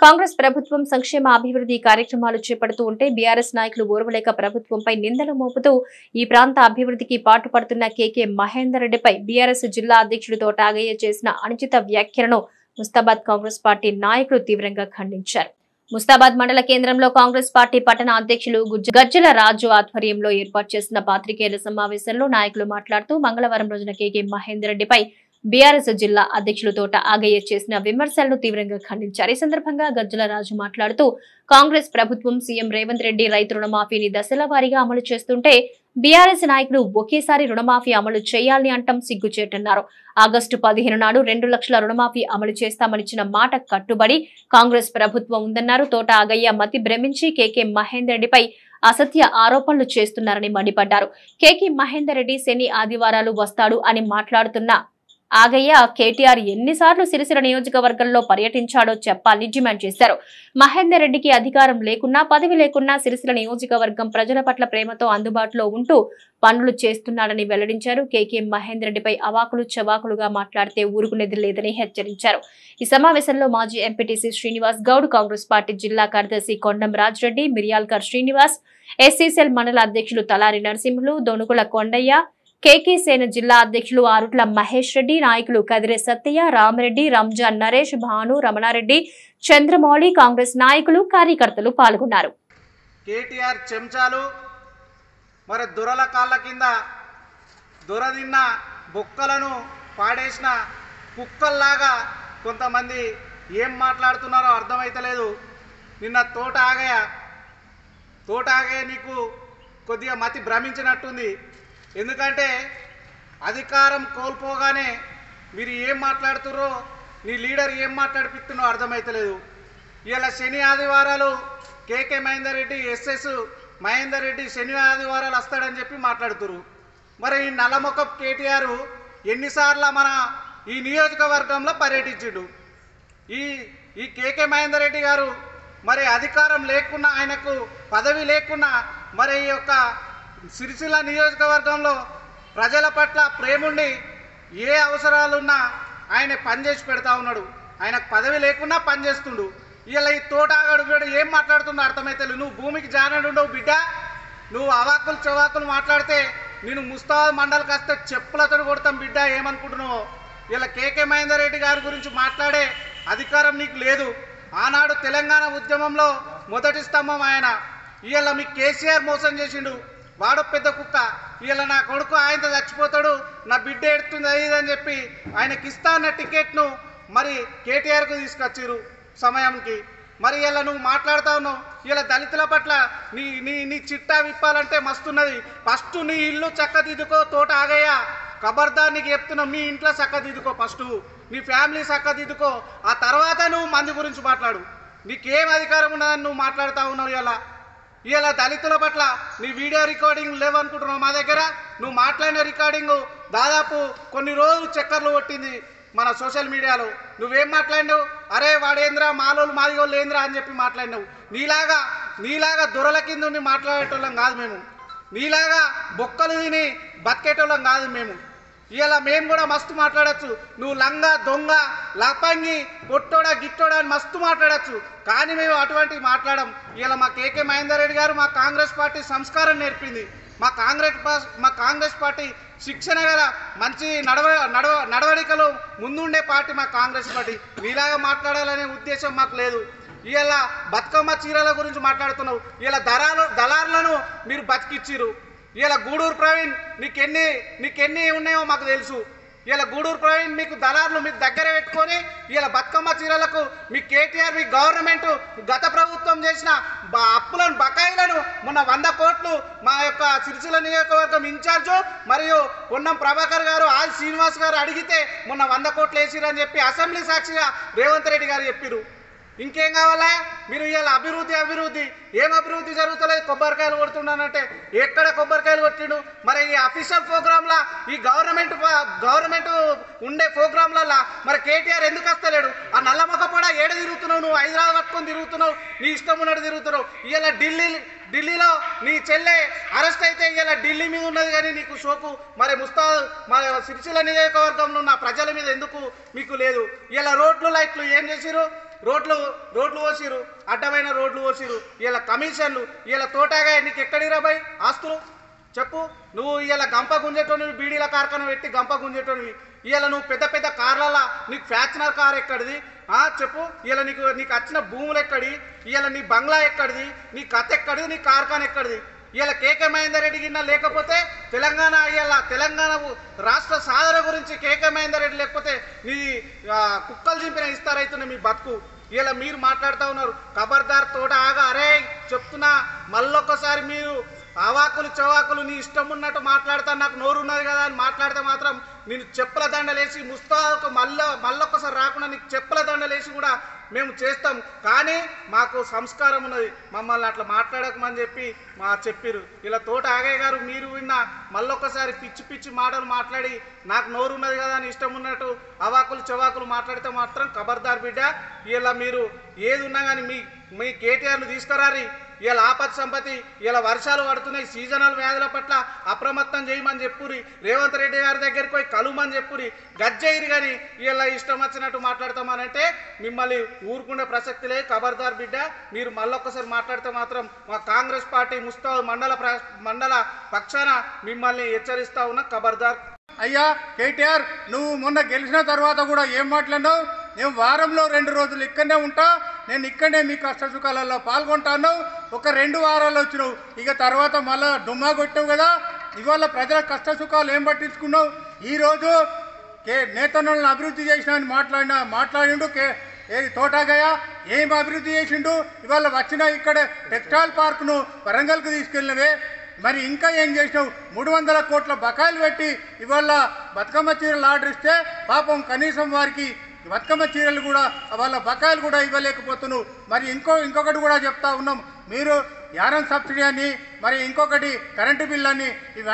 కాంగ్రెస్ ప్రభుత్వం సంక్షేమ అభివృద్ధి కార్యక్రమాలు చేపడుతూ ఉంటే బీఆర్ఎస్ నాయకులు ఓర్వలేక ప్రభుత్వంపై నిందలు మోపుతూ ఈ ప్రాంత అభివృద్ధికి పాటుపడుతున్న కేకే మహేందర్ రెడ్డిపై బీఆర్ఎస్ జిల్లా అధ్యక్షుడు తోట ఆగయ్య చేసిన అనుచిత వ్యాఖ్యలను ముస్తాబాద్ కాంగ్రెస్ పార్టీ నాయకులు తీవ్రంగా ఖండించారు. ముస్తాబాద్ మండల కేంద్రంలో కాంగ్రెస్ పార్టీ పట్టణ అధ్యక్షులు గజ్జల రాజు ఆధ్వర్యంలో ఏర్పాటు చేసిన పాత్రికేయుల సమావేశంలో నాయకులు మాట్లాడుతూ మంగళవారం రోజున కేకే మహేందర్ రెడ్డిపై బీఆర్ఎస్ జిల్లా అధ్యక్షులు తోట ఆగయ్య చేసిన విమర్శలను తీవ్రంగా ఖండించారు. ఈ సందర్భంగా గజ్జల రాజు మాట్లాడుతూ కాంగ్రెస్ ప్రభుత్వం సీఎం రేవంత్ రెడ్డి రైతు రుణమాఫీని దశల వారీగా అమలు చేస్తుంటే బీఆర్ఎస్ నాయకులు ఒకేసారి రుణమాఫీ అమలు చేయాలని అంటం సిగ్గుచేటన్నారు. ఆగస్టు 15 నాడు 2 లక్షల రుణమాఫీ అమలు చేస్తామనిచ్చిన మాట కట్టుబడి కాంగ్రెస్ ప్రభుత్వం ఉందన్నారు. తోట ఆగయ్య మతి భ్రమించి కేకే మహేందర్ రెడ్డిపై అసత్య ఆరోపణలు చేస్తున్నారని మండిపడ్డారు. కేకే మహేందర్ రెడ్డి శని ఆదివారాలు వస్తాడు అని మాట్లాడుతున్న ఆగయ్య కేటీఆర్ ఎన్నిసార్లు సిరిసిల్ల నియోజకవర్గంలో పర్యటించాడో చెప్పాలని డిమాండ్ చేశారు. మహేందర్ రెడ్డికి అధికారం లేకున్నా పదవి లేకున్నా సిరిసిల్ల నియోజకవర్గం ప్రజల పట్ల ప్రేమతో అందుబాటులో ఉంటూ పనులు చేస్తున్నాడని వెల్లడించారు. కేకే మహేందర్ రెడ్డిపై అవాకులు చవాకులుగా మాట్లాడితే ఊరుకునేది లేదని హెచ్చరించారు. ఈ సమావేశంలో మాజీ ఎంపీటీసీ శ్రీనివాస్ గౌడ్, కాంగ్రెస్ పార్టీ జిల్లా కార్యదర్శి కొండం రాజ్రెడ్డి, మిర్యాల్కర్ శ్రీనివాస్, ఎస్సీసెల్ మండల అధ్యక్షులు తలారి నరసింహులు, దొనుకుల కొండయ్య, కేకే సేన జిల్లా అధ్యక్షులు ఆరుట్ల మహేష్ రెడ్డి, నాయకులు కదిరే సత్తయ్య, రామరెడ్డి, రంజాన్ నరేష్, భాను, రమణారెడ్డి, చంద్రమౌళి, కాంగ్రెస్ నాయకులు కార్యకర్తలు పాల్గొన్నారు. కేటీఆర్ చెంచాలు మరి దొరల కాళ్ళ కింద దొరదిన్న బొక్కలను పాడేసిన కుక్కల్లాగా కొంతమంది ఏం మాట్లాడుతున్నారో అర్థమైతలేదు. నిన్న తోట ఆగయ్య నీకు కొద్దిగా మతి భ్రమించినట్టుంది. ఎందుకంటే అధికారం కోల్పోగానే మీరు ఏం మాట్లాడుతున్నారో, నీ లీడర్ ఏం మాట్లాడిపిస్తున్నారో అర్థమైతలేదు. ఇలా శని ఆదివారాలు కేకే మహేందర్ రెడ్డి, ఎస్ఎస్ మహేందర్ రెడ్డి శని ఆదివారాలు వస్తాడని చెప్పి మాట్లాడుతున్నారు. మరి ఈ నల్లమొక్క కేటీఆర్ ఎన్నిసార్లు మన ఈ నియోజకవర్గంలో పర్యటించిండు? ఈ కేకే మహేందర్ రెడ్డి గారు మరి అధికారం లేకున్నా, ఆయనకు పదవి లేకున్నా, మరి ఈ యొక్క సిరిసిల్ల నియోజకవర్గంలో ప్రజల పట్ల ప్రేముండి ఏ అవసరాలున్నా ఆయన పనిచేసి పెడతా ఉన్నాడు. ఆయనకు పదవి లేకున్నా పనిచేస్తుండు. ఇలా ఈ తోటాగడు ఏం మాట్లాడుతుండో అర్థమైతే నువ్వు భూమికి జానడుండవు బిడ్డ. నువ్వు అవాకులు చవాకులు మాట్లాడితే నేను ముస్తాబాద్ మండలికి వస్తే చెప్పులతో కొడతాం బిడ్డ. ఏమనుకుంటున్నావు? ఇలా కేకే మహేందర్ రెడ్డి గారి గురించి మాట్లాడే అధికారం నీకు లేదు. ఆనాడు తెలంగాణ ఉద్యమంలో మొదటి స్తంభం ఆయన. ఇవాళ మీ కేసీఆర్ మోసం చేసిండు. వాడు పెద్ద కుక్క. ఇలా నా కొడుకు ఆయనతో చచ్చిపోతాడు, నా బిడ్డ ఎడుతుంది అని చెప్పి ఆయనకి ఇస్తా అన్న టికెట్ను మరి కేటీఆర్కు తీసుకొచ్చారు సమయానికి. మరి ఇలా నువ్వు మాట్లాడుతూ ఉన్నావు. ఇలా దళితుల పట్ల నీ నీ నీ చిట్టా విప్పాలంటే మస్తున్నది. ఫస్ట్ నీ ఇల్లు చక్కదిద్దుకో తోట ఆగయ్య. ఖబర్దార్ నీకు చెప్తున్నావు, నీ ఇంట్లో చక్కదిద్దుకో, ఫస్ట్ నీ ఫ్యామిలీ చక్కదిద్దుకో. ఆ తర్వాత నువ్వు మంది గురించి మాట్లాడు. నీకేం అధికారం ఉన్నదని నువ్వు మాట్లాడుతూ ఉన్నావు. ఇలా దళితుల పట్ల నీ వీడియో రికార్డింగ్ లేవనుకుంటున్నావు మా దగ్గర. నువ్వు మాట్లాడిన రికార్డింగ్ దాదాపు కొన్ని రోజులు చక్కర్లు కొట్టింది మన సోషల్ మీడియాలో. నువ్వేం మాట్లాడినావు? అరే వాడేంద్రా, మాలోళ్ళు మాదిగోళ్ళు ఏంద్రా అని చెప్పి మాట్లాడినావు. నీలాగా దొరల కింద ఉండి మాట్లాడేటోళ్ళం కాదు మేము. నీలాగా బొక్కలు తిని బతికేటోళ్ళం కాదు మేము. ఇలా మేము కూడా మస్తు మాట్లాడచ్చు. నువ్వు లంగా, దొంగ, లపంగి, పొట్టోడా, గిట్టోడా అని మస్తు మాట్లాడచ్చు. కానీ మేము అటువంటివి మాట్లాడం. ఇలా మా కేకే మహేందర్ రెడ్డి గారు మా కాంగ్రెస్ పార్టీ సంస్కారం నేర్పింది. మా కాంగ్రెస్ పార్టీ శిక్షణ గల మంచి నడవడికలు ముందుండే పార్టీ మా కాంగ్రెస్ పార్టీ. నీలాగా మాట్లాడాలనే ఉద్దేశం మాకు లేదు. ఇలా బతుకమ్మ చీరల గురించి మాట్లాడుతున్నావు. ఇలా దళారులను మీరు బతికిచ్చిరు. ఇలా గూడూరు ప్రవీణ్ నీకెన్ని ఉన్నాయో మాకు తెలుసు. ఇలా గూడూరు ప్రవీణ్ మీకు దళారులు మీకు దగ్గర పెట్టుకొని ఇలా బతుకమ్మ చీరలకు మీ కేటీఆర్, మీ గవర్నమెంట్, గత ప్రభుత్వం చేసిన అప్పులను, బకాయిలను మొన్న 100 కోట్లు మా యొక్క సిరిసిల్ల నియోజకవర్గం ఇన్ఛార్జు మరియు పొన్నం ప్రభాకర్ గారు, ఆది శ్రీనివాస్ గారు అడిగితే మొన్న 100 కోట్లు వేసిరని చెప్పి అసెంబ్లీ సాక్షిగా రేవంత్ రెడ్డి గారు చెప్పిరు. ఇంకేం కావాలా? మీరు ఇవాళ అభివృద్ధి ఏం అభివృద్ధి జరుగుతలేదు? కొబ్బరికాయలు కొడుతున్నానంటే ఎక్కడ కొబ్బరికాయలు కొట్టిండు? మరి ఈ అఫీషియల్ ప్రోగ్రాంలా, ఈ గవర్నమెంట్ ఉండే ప్రోగ్రాంలలా మరి కేటీఆర్ ఎందుకు వస్తలేడు? ఆ నల్లమొక్క కూడా ఏడ తిరుగుతున్నావు? నువ్వు హైదరాబాద్ పట్టుకొని తిరుగుతున్నావు, నీ ఇష్టం ఉన్నట్టు తిరుగుతున్నావు. ఇవాళ ఢిల్లీలో నీ చెల్లె అరెస్ట్ అయితే ఇలా ఢిల్లీ మీద ఉన్నది కానీ నీకు షోకు మరి సిరిసిల్ల నియోజకవర్గంలో ఉన్న ప్రజల మీద ఎందుకు మీకు లేదు? ఇలా రోడ్లు, లైట్లు ఏం చేసిరు? రోడ్లు పోసిరు, అడ్డమైన రోడ్లు పోసిరు, ఇలా కమిషన్లు, ఇలా తోటగా నీకు ఎక్కడిరా బాయ్ ఆస్తులు చెప్పు. నువ్వు ఇలా గంప గుంజేటోనివి, బీడీల కార్ఖానా పెట్టి గంప గుంజేటోనివి. ఇలా నువ్వు పెద్ద పెద్ద కార్లలో నీకు ఫ్యాచునర్ కార్ ఎక్కడిది చెప్పు. ఇలా నీకు వచ్చిన భూములు ఎక్కడి, ఇలా నీ బంగ్లా ఎక్కడిది, నీ కథ ఎక్కడిది, నీ కార్ఖానా ఎక్కడిది. ఇలా కేకే మహేందర్ రెడ్డి గిన్న లేకపోతే తెలంగాణ రాష్ట్ర సాధన గురించి కేకే మహేందర్ రెడ్డి లేకపోతే నీ కుక్కలు చింపిన ఇస్తారైతున్న మీ బతుకు. ఇలా మీరు మాట్లాడుతూ ఉన్నారు. ఖబర్దార్ తోట ఆగా, అరే చెప్తున్నా మళ్ళొక్కసారి మీరు అవాకులు చవాకులు నీ ఇష్టం ఉన్నట్టు మాట్లాడతా, నాకు నోరు ఉన్నది కదా అని మాట్లాడితే మాత్రం నేను చెప్పుల దండలేసి ముస్తాకు మళ్ళొక్కసారి రాకుండా నీకు చెప్పుల దండలేసి కూడా మేము చేస్తాం. కానీ మాకు సంస్కారం ఉన్నది, మమ్మల్ని అట్లా మాట్లాడకమని చెప్పి చెప్పిరు. ఇలా తోట ఆగయ్య గారు మీరు విన్న మళ్ళొక్కసారి పిచ్చి పిచ్చి మాటలు మాట్లాడి నాకు నోరు ఉన్నది కదా అని ఇష్టం ఉన్నట్టు అవాకులు చవాకులు మాట్లాడితే మాత్రం ఖబర్దార్ బిడ్డ. ఇలా మీరు ఏది ఉన్నా కానీ మీ కేటీఆర్ను తీసుకురారి. ఇలా ఆపత్ సంపత్తి, ఇలా వర్షాలు పడుతున్నాయి, సీజనల్ వ్యాధుల పట్ల అప్రమత్తం చేయమని చెప్పురి. రేవంత్ రెడ్డి గారి దగ్గరికి పోయి కలుమని చెప్పురి. గజ్జయిరి కానీ ఇలా ఇష్టం వచ్చినట్టు మాట్లాడతామనంటే మిమ్మల్ని ఊరుకునే ప్రసక్తి లేదు. ఖబర్దార్ బిడ్డ, మీరు మళ్ళొక్కసారి మాట్లాడితే మాత్రం మా కాంగ్రెస్ పార్టీ ముస్తాబ్ మండల పక్షాన మిమ్మల్ని హెచ్చరిస్తా ఉన్న ఖబర్దార్. అయ్యా కేటీఆర్, నువ్వు మొన్న గెలిచిన తర్వాత కూడా ఏం మాట్లాడినావు? నేను వారంలో 2 రోజులు ఇక్కడనే ఉంటా, నేను ఇక్కడనే మీ కష్ట సుఖాలలో పాల్గొంటాను. ఒక 2 వారాలు వచ్చినావు, ఇక తర్వాత మళ్ళా డుమ్మా కొట్టావు కదా. ఇవాళ ప్రజల కష్ట సుఖాలు ఏం పట్టించుకున్నావు? ఈరోజు నేతన్నలను అభివృద్ధి చేసిన అని మాట్లాడిండు ఏది తోటగయ్య ఏం అభివృద్ధి చేసిండు? ఇవాళ వచ్చిన ఇక్కడ టెక్స్టైల్ పార్క్ను వరంగల్కు తీసుకెళ్ళినవే, మరి ఇంకా ఏం చేసినావు? 300 కోట్ల బకాయిలు పెట్టి ఇవాళ బతుకమ్మ చీరలు ఆర్డర్ ఇస్తే పాపం కనీసం వారికి బతుకమ్మ చీరలు కూడా వాళ్ళ బకాయిలు కూడా ఇవ్వలేకపోతున్నావు. మరి ఇంకొకటి కూడా చెప్తా ఉన్నాం, మీరు యానం సబ్సిడీ అని, మరి ఇంకొకటి కరెంటు బిల్ అని, ఇవన్నీ